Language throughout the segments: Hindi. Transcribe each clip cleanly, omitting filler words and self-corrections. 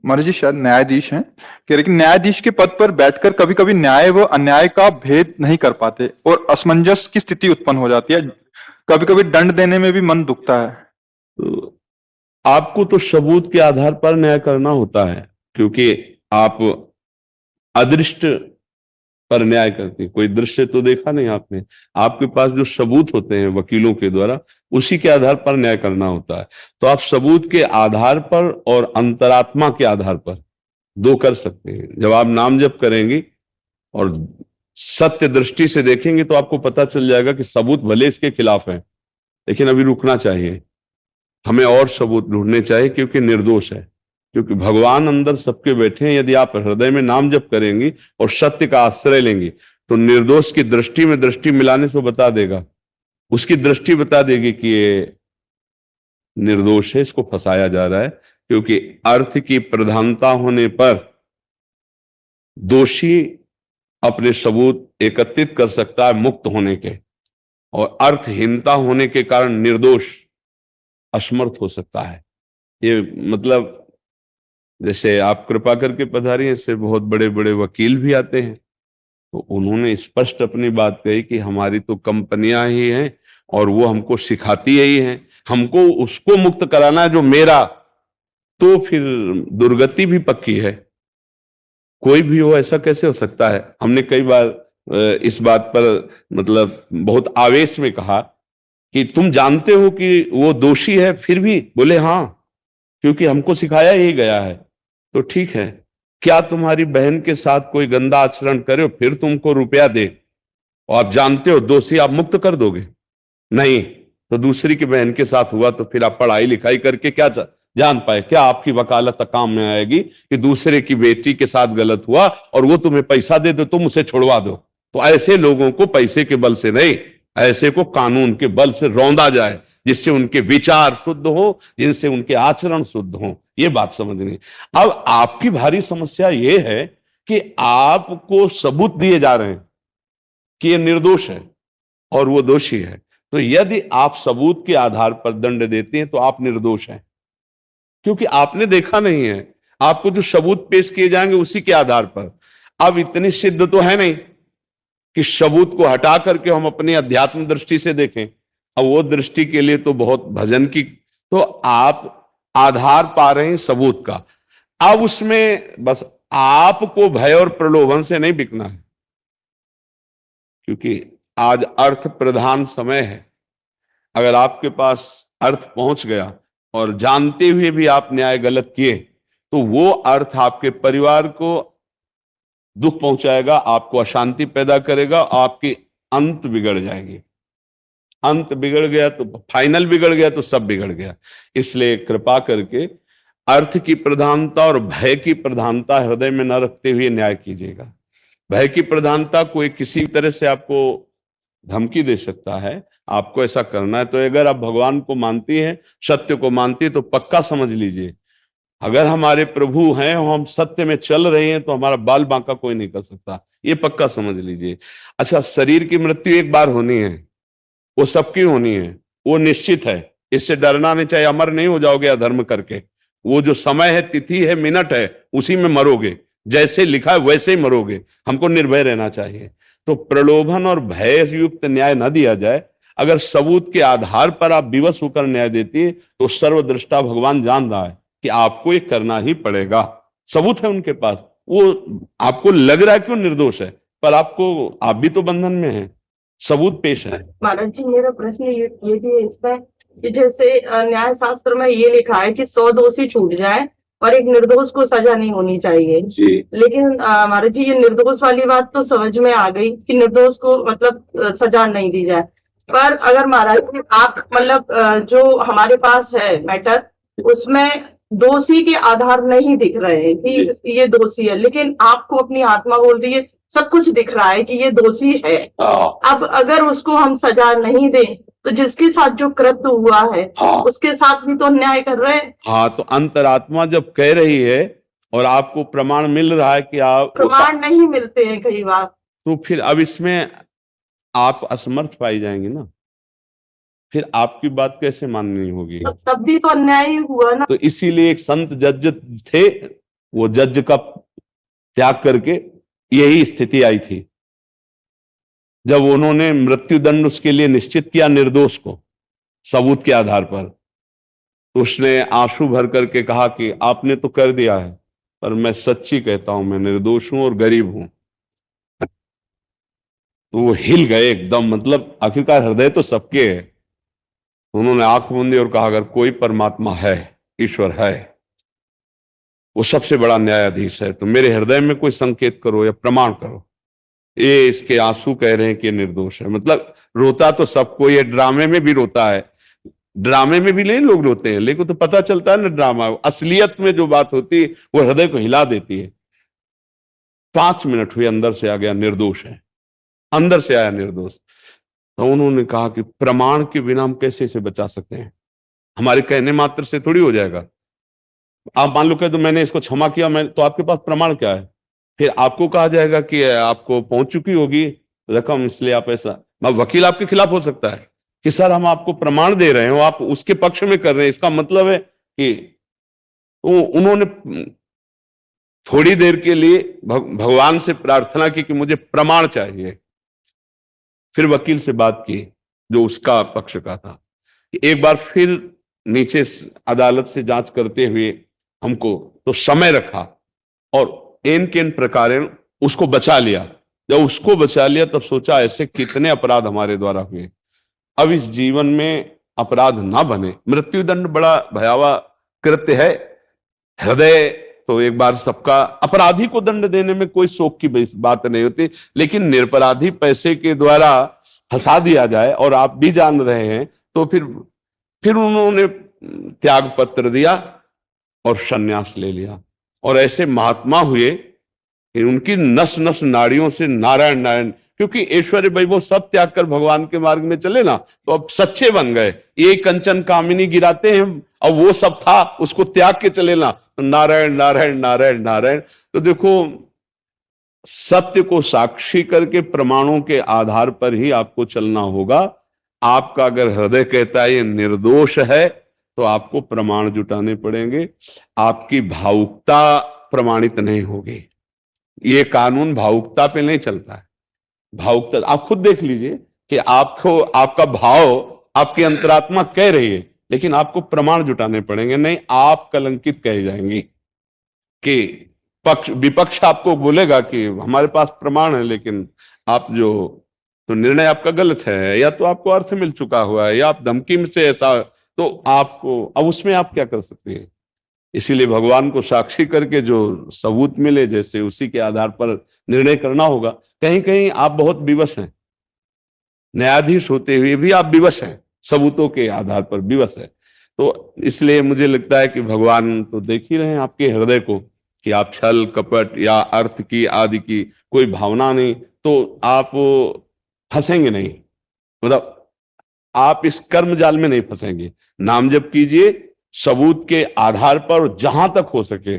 महाराज जी शायद न्यायाधीश हैं कि लेकिन न्यायाधीश के पद पर बैठकर कभी कभी न्याय व अन्याय का भेद नहीं कर पाते और असमंजस की स्थिति उत्पन्न हो जाती है। कभी कभी दंड देने में भी मन दुखता है। तो आपको तो सबूत के आधार पर न्याय करना होता है, क्योंकि आप अदृष्ट पर न्याय करते हैं। कोई दृश्य तो देखा नहीं आपने, आपके पास जो सबूत होते हैं वकीलों के द्वारा, उसी के आधार पर न्याय करना होता है। तो आप सबूत के आधार पर और अंतरात्मा के आधार पर दो कर सकते हैं। जब आप नाम जप करेंगे और सत्य दृष्टि से देखेंगे तो आपको पता चल जाएगा कि सबूत भले इसके खिलाफ है, लेकिन अभी रुकना चाहिए, हमें और सबूत ढूंढने चाहिए, क्योंकि निर्दोष है। क्योंकि भगवान अंदर सबके बैठे हैं। यदि आप हृदय में नाम जप करेंगी और सत्य का आश्रय लेंगी तो निर्दोष की दृष्टि में दृष्टि मिलाने से बता देगा, उसकी दृष्टि बता देगी कि ये निर्दोष है, इसको फंसाया जा रहा है। क्योंकि अर्थ की प्रधानता होने पर दोषी अपने सबूत एकत्रित कर सकता है मुक्त होने के, और अर्थहीनता होने के कारण निर्दोष असमर्थ हो सकता है। ये मतलब जैसे आप कृपा करके पधारी, इससे बहुत बड़े बड़े वकील भी आते हैं, तो उन्होंने स्पष्ट अपनी बात कही कि हमारी तो कंपनियां ही हैं और वो हमको सिखाती ही हैं, हमको उसको मुक्त कराना है जो मेरा, तो फिर दुर्गति भी पक्की है। कोई भी हो, ऐसा कैसे हो सकता है। हमने कई बार इस बात पर मतलब बहुत आवेश में कहा कि तुम जानते हो कि वो दोषी है, फिर भी बोले हाँ, क्योंकि हमको सिखाया ही गया है। तो ठीक है, क्या तुम्हारी बहन के साथ कोई गंदा आचरण करे फिर तुमको रुपया दे और आप जानते हो दोषी, आप मुक्त कर दोगे? नहीं। तो दूसरी की बहन के साथ हुआ तो फिर आप पढ़ाई लिखाई करके क्या जान पाए? क्या आपकी वकालत काम में आएगी कि दूसरे की बेटी के साथ गलत हुआ और वो तुम्हें पैसा दे दो, तुम उसे छुड़वा दो? तो ऐसे लोगों को पैसे के बल से नहीं, ऐसे को कानून के बल से रौंदा जाए, जिससे उनके विचार शुद्ध हो, जिनसे उनके आचरण शुद्ध हो। ये बात समझनी। अब आपकी भारी समस्या ये है कि आपको सबूत दिए जा रहे हैं कि ये निर्दोष है और वो दोषी है। तो यदि आप सबूत के आधार पर दंड देते हैं तो आप निर्दोष हैं, क्योंकि आपने देखा नहीं है। आपको जो सबूत पेश किए जाएंगे उसी के आधार पर। अब इतनी सिद्ध तो है नहीं कि सबूत को हटा करके हम अपनी अध्यात्म दृष्टि से देखें। अब वो दृष्टि के लिए तो बहुत भजन की, तो आप आधार पा रहे हैं सबूत का। अब उसमें बस आपको भय और प्रलोभन से नहीं बिकना है, क्योंकि आज अर्थ प्रधान समय है। अगर आपके पास अर्थ पहुंच गया और जानते हुए भी आप न्याय गलत किए तो वो अर्थ आपके परिवार को दुख पहुंचाएगा, आपको अशांति पैदा करेगा, आपकी अंत बिगड़ जाएगी। अंत बिगड़ गया तो फाइनल बिगड़ गया तो सब बिगड़ गया। इसलिए कृपा करके अर्थ की प्रधानता और भय की प्रधानता हृदय में न रखते हुए न्याय कीजिएगा। भय की प्रधानता कोई किसी तरह से आपको धमकी दे सकता है, आपको ऐसा करना है, तो अगर आप भगवान को मानती हैं, सत्य को मानती है, तो पक्का समझ लीजिए अगर हमारे प्रभु हैं और हम सत्य में चल रहे हैं तो हमारा बाल बांका कोई नहीं कर सकता। ये पक्का समझ लीजिए। अच्छा, शरीर की मृत्यु एक बार होनी है, वो सबकी होनी है, वो निश्चित है, इससे डरना नहीं चाहिए। अमर नहीं हो जाओगे अधर्म करके। वो जो समय है, तिथि है, मिनट है, उसी में मरोगे, जैसे लिखा है वैसे ही मरोगे। हमको निर्भय रहना चाहिए। तो प्रलोभन और भय युक्त न्याय न दिया जाए। अगर सबूत के आधार पर आप विवश होकर न्याय देती है तो सर्वदृष्टा भगवान जान रहा है कि आपको ये करना ही पड़ेगा। सबूत है उनके पास, वो आपको लग रहा है क्यों निर्दोष है, पर आप भी तो बंधन में हैं, सबूत पेश है। महाराज जी, मेरा प्रश्न ये भी है इसमें कि जैसे न्याय शास्त्र में ये लिखा है कि 100 दोषी छूट जाए और एक निर्दोष को सजा नहीं होनी चाहिए जी। लेकिन महाराज जी, ये निर्दोष वाली बात तो समझ में आ गई कि निर्दोष को मतलब सजा नहीं दी जाए। पर अगर महाराज जी आप मतलब जो हमारे पास है मैटर, उसमें दोषी के आधार नहीं दिख रहे हैं कि ये दोषी है, लेकिन आपको अपनी आत्मा बोल रही है, सब कुछ दिख रहा है कि ये दोषी है। अब अगर उसको हम सजा नहीं दें तो जिसके साथ जो कृत्य हुआ है उसके साथ भी तो अन्याय कर रहे हैं। हाँ, तो अंतरात्मा जब कह रही है और आपको प्रमाण मिल रहा है कि आप प्रमाण नहीं मिलते हैं कई बार, तो फिर अब इसमें आप असमर्थ पाई जाएंगे ना, फिर आपकी बात कैसे माननी होगी? तब भी तो अन्याय हुआ ना। तो इसीलिए एक संत जज थे, वो जज का त्याग करके यही स्थिति आई थी। जब उन्होंने मृत्युदंड उसके लिए निश्चित किया निर्दोष को सबूत के आधार पर, तो उसने आंसू भर करके कहा कि आपने तो कर दिया है, पर मैं सच्ची कहता हूं, मैं निर्दोष हूं और गरीब हूं। तो वो हिल गए एकदम, मतलब आखिरकार हृदय तो सबके है। उन्होंने आंख मूंदी और कहा, अगर कोई परमात्मा है, ईश्वर है, वो सबसे बड़ा न्यायाधीश है, तो मेरे हृदय में कोई संकेत करो या प्रमाण करो। ये इसके आंसू कह रहे हैं कि निर्दोष है। मतलब रोता तो सबको, ये ड्रामे में भी रोता है, ड्रामे में भी नहीं लोग रोते हैं, लेकिन तो पता चलता है ना ड्रामा, असलियत में जो बात होती है वो हृदय को हिला देती है। 5 मिनट हुए, अंदर से आ गया निर्दोष है, अंदर से आया निर्दोष। तो उन्होंने कहा कि प्रमाण के बिना हम कैसे इसे बचा सकते हैं, हमारे कहने मात्र से थोड़ी हो जाएगा। आप मान लो कह दो मैंने इसको क्षमा किया, मैं तो आपके पास प्रमाण क्या है? फिर आपको कहा जाएगा कि आपको पहुंच चुकी होगी रकम, इसलिए आप ऐसा, वकील आपके खिलाफ हो सकता है कि सर हम आपको प्रमाण दे रहे हैं, आप उसके पक्ष में कर रहे हैं, इसका मतलब है कि उन्होंने थोड़ी देर के लिए भगवान से प्रार्थना की कि मुझे प्रमाण चाहिए। फिर वकील से बात की जो उसका पक्ष का था, एक बार फिर नीचे अदालत से जांच करते हुए हमको तो समय रखा और एन केन प्रकार उसको बचा लिया। जब उसको बचा लिया तब सोचा ऐसे कितने अपराध हमारे द्वारा हुए, अब इस जीवन में अपराध ना बने। मृत्युदंड बड़ा भयावह कृत्य है, हृदय तो एक बार सबका, अपराधी को दंड देने में कोई शोक की बात नहीं होती, लेकिन निरपराधी पैसे के द्वारा फंसा दिया जाए और आप भी जान रहे हैं, तो फिर उन्होंने त्याग पत्र दिया और संन्यास ले लिया। और ऐसे महात्मा हुए, उनकी नस नस नाड़ियों से नारायण नारायण, क्योंकि ऐश्वर्य वैभव सब त्याग कर भगवान के मार्ग में चले ना, तो अब सच्चे बन गए। ये कंचन कामिनी गिराते हैं, अब वो सब था उसको त्याग के चले ना, तो नारायण नारायण नारायण नारायण। तो देखो, सत्य को साक्षी करके प्रमाणों के आधार पर ही आपको चलना होगा। आपका अगर हृदय कहता है ये निर्दोष है, तो आपको प्रमाण जुटाने पड़ेंगे। आपकी भावुकता प्रमाणित नहीं होगी, ये कानून भावुकता पे नहीं चलता है। भावुकता आप खुद देख लीजिए कि आपको, आपका भाव, आपकी अंतरात्मा कह रही है, लेकिन आपको प्रमाण जुटाने पड़ेंगे, नहीं आप कलंकित कहे जाएंगे। कि विपक्ष आपको बोलेगा कि हमारे पास प्रमाण है, लेकिन आप जो, तो निर्णय आपका गलत है, या तो आपको अर्थ मिल चुका हुआ है, या आप धमकी में से ऐसा, तो आपको अब उसमें आप क्या कर सकते हैं। इसीलिए भगवान को साक्षी करके जो सबूत मिले, जैसे उसी के आधार पर निर्णय करना होगा। कहीं कहीं आप बहुत विवश हैं, न्यायाधीश होते हुए भी आप विवश हैं, सबूतों के आधार पर विवश है। तो इसलिए मुझे लगता है कि भगवान तो देख ही रहे हैं आपके हृदय को, कि आप छल कपट या अर्थ की आदि की कोई भावना नहीं, तो आप फंसेंगे नहीं, मतलब आप इस कर्म जाल में नहीं फंसेंगे। नाम जप कीजिए सबूत के आधार पर, जहां तक हो सके।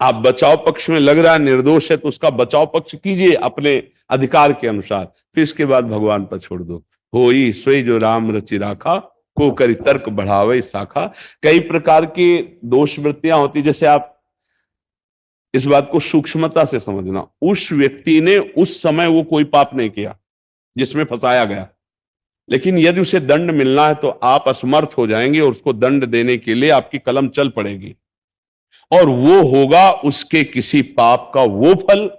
आप बचाव पक्ष में लग रहा है निर्दोष है, तो उसका बचाव पक्ष कीजिए अपने अधिकार के अनुसार, फिर इसके बाद भगवान पर छोड़ दो। होई सोई जो राम रचि राखा, को करी तर्क बढ़ावे शाखा। कई प्रकार की दोष वृत्तियां होती, जैसे आप इस बात को सूक्ष्मता से समझना, उस व्यक्ति ने उस समय वो कोई पाप नहीं किया जिसमें फंसाया गया, लेकिन यदि उसे दंड मिलना है तो आप असमर्थ हो जाएंगे, और उसको दंड देने के लिए आपकी कलम चल पड़ेगी, और वो होगा उसके किसी पाप का वो फल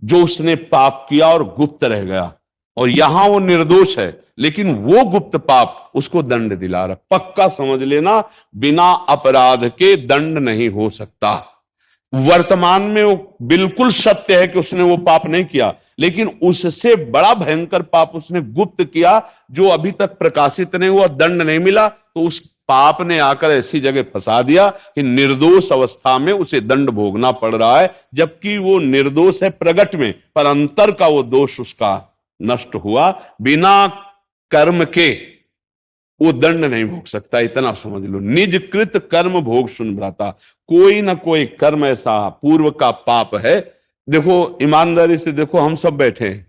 जो उसने पाप किया और गुप्त रह गया। और यहां वो निर्दोष है, लेकिन वो गुप्त पाप उसको दंड दिला रहा। पक्का समझ लेना, बिना अपराध के दंड नहीं हो सकता। वर्तमान में वो बिल्कुल सत्य है कि उसने वो पाप नहीं किया, लेकिन उससे बड़ा भयंकर पाप उसने गुप्त किया जो अभी तक प्रकाशित नहीं हुआ, दंड नहीं मिला, तो उस पाप ने आकर ऐसी जगह फंसा दिया कि निर्दोष अवस्था में उसे दंड भोगना पड़ रहा है, जबकि वो निर्दोष है प्रगट में, पर अंतर का वो दोष उसका नष्ट हुआ। बिना कर्म के वो दंड नहीं भोग सकता, इतना समझ लो। निज कृत कर्म भोग सुन भ्राता, कोई ना कोई कर्म ऐसा पूर्व का पाप है। देखो ईमानदारी से देखो, हम सब बैठे हैं,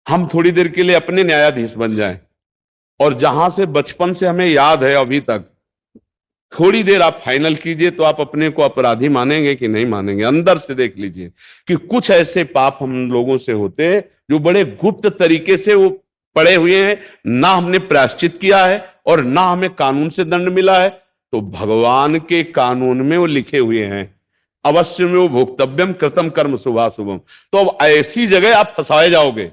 हम थोड़ी देर के लिए अपने न्यायाधीश बन जाएं, और जहां से बचपन से हमें याद है अभी तक, थोड़ी देर आप फाइनल कीजिए तो आप अपने को अपराधी मानेंगे कि नहीं मानेंगे। अंदर से देख लीजिए कि कुछ ऐसे पाप हम लोगों से होते हैं जो बड़े गुप्त तरीके से वो पड़े हुए हैं, ना हमने प्रायश्चित किया है और ना हमें कानून से दंड मिला है, तो भगवान के कानून में वो लिखे हुए हैं, अवश्य में वो भोक्तव्यम कृतम कर्म शुभाशुभम। तो अब ऐसी जगह आप फंसाए जाओगे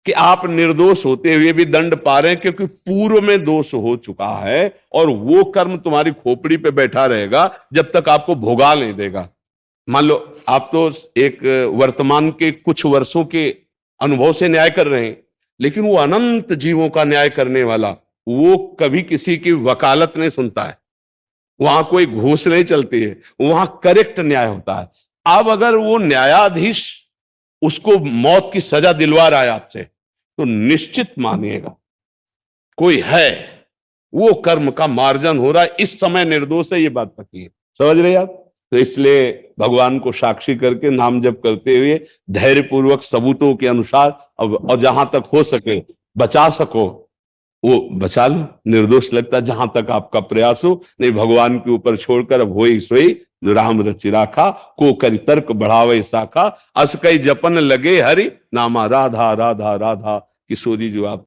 कि आप निर्दोष होते हुए भी दंड पा रहे हैं, क्योंकि पूर्व में दोष हो चुका है और वो कर्म तुम्हारी खोपड़ी पे बैठा रहेगा जब तक आपको भोगा नहीं देगा। मान लो आप तो एक वर्तमान के कुछ वर्षों के अनुभव से न्याय कर रहे हैं, लेकिन वो अनंत जीवों का न्याय करने वाला, वो कभी किसी की वकालत नहीं सुनता है, वहां कोई घूस नहीं चलती है, वहां करेक्ट न्याय होता है। अब अगर वो न्यायाधीश उसको मौत की सजा दिलवा रहा है आपसे, तो निश्चित मानिएगा कोई है, वो कर्म का मार्जन हो रहा है, इस समय निर्दोष है, ये बात पक्की है। समझ रहे आप? तो इसलिए भगवान को साक्षी करके नाम जप करते हुए धैर्य पूर्वक सबूतों के अनुसार और जहां तक हो सके बचा सको वो बचा लो। निर्दोष लगता जहां तक आपका प्रयास हो, नहीं भगवान के ऊपर छोड़कर अब होई सोई राम रचि राखा, को करी तर्क बढ़ावे शाखा, अस कई जपन लगे हरि नामा राधा राधा राधा। किशोरी जो आप